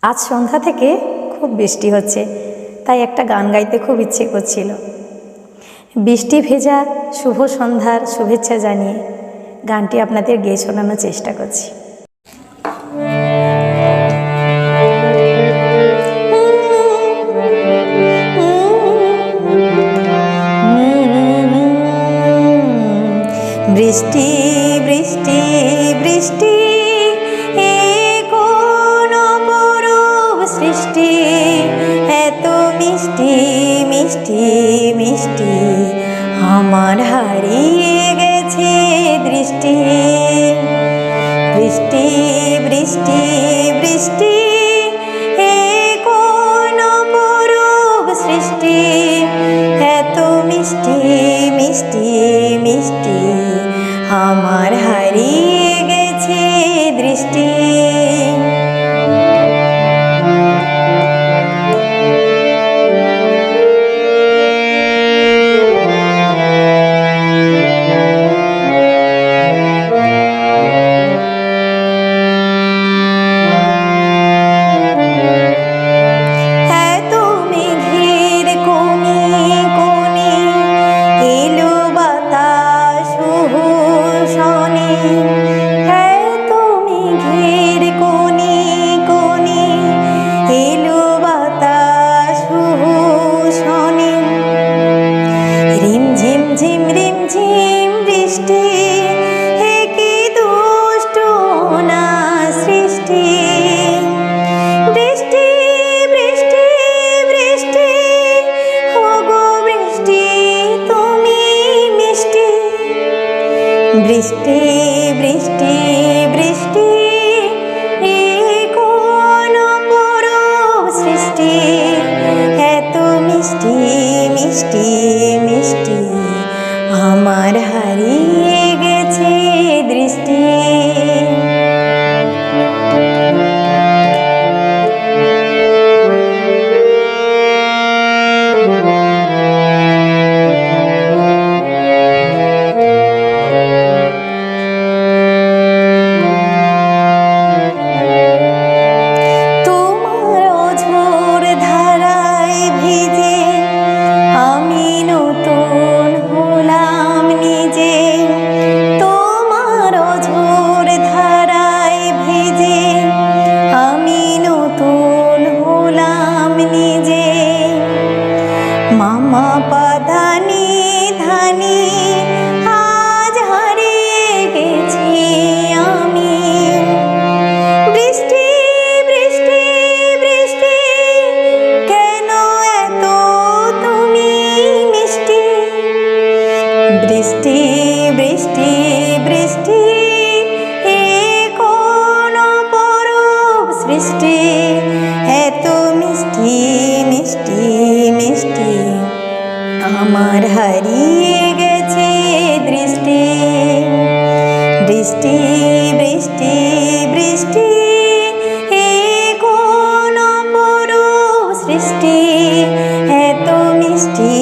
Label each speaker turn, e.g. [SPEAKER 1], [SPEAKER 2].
[SPEAKER 1] আজ সন্ধ্যা থেকে খুব বৃষ্টি হচ্ছে, তাই একটা গান গাইতে খুব ইচ্ছে করছিল। বৃষ্টি ভেজা শুভ সন্ধ্যার শুভেচ্ছা জানিয়ে গানটি আপনাদের গেয়ে শোনানোর চেষ্টা করছি। বৃষ্টি বৃষ্টি বৃষ্টি এ কোন অপরূপ সৃষ্টি, এত মিষ্টি মিষ্টি মিষ্টি আমার হারিয়ে গেছে দৃষ্টি। বৃষ্টি বৃষ্টি বৃষ্টি এ কোন অপরূপ সৃষ্টি, এত মিষ্টি মিষ্টি মিষ্টি আমার হারিয়ে গেছে দৃষ্টি। এত মেঘের কোণে কোণে এলো বাতাস শোনে, এত মেঘের কোণে কোণে এলো বাতাস শোনে। রিমঝিম ঝিম রিমঝিম বৃষ্টি, হে কি দুষ্ট না সৃষ্টি। বৃষ্টি বৃষ্টি বৃষ্টি ওগো বৃষ্টি তুমি মিষ্টি। বৃষ্টি বৃষ্টি বৃষ্টি এ কোন অপরূপ সৃষ্টি, এত মিষ্টি মিষ্টি মিষ্টি আমার হারিয়ে গেছে দৃষ্টি। তোমার অঝোর ধারায় ভিজে আমি নতুন হলাম নিজে। তোমার অঝোর ধারায় ভিজে আমি নতুন হলাম নিজে। মামা পাধানি ধানি আজ হারিয়ে গেছি আমি। বৃষ্টি বৃষ্টি বৃষ্টি কেন এত তুমি মিষ্টি। বৃষ্টি বৃষ্টি বৃষ্টি এ কোন অপরূপ সৃষ্টি, এত মিষ্টি মিষ্টি মিষ্টি আমার হারিয়ে গেছে দৃষ্টি। বৃষ্টি বৃষ্টি বৃষ্টি এ কোন অপরূপ সৃষ্টি, এত মিষ্টি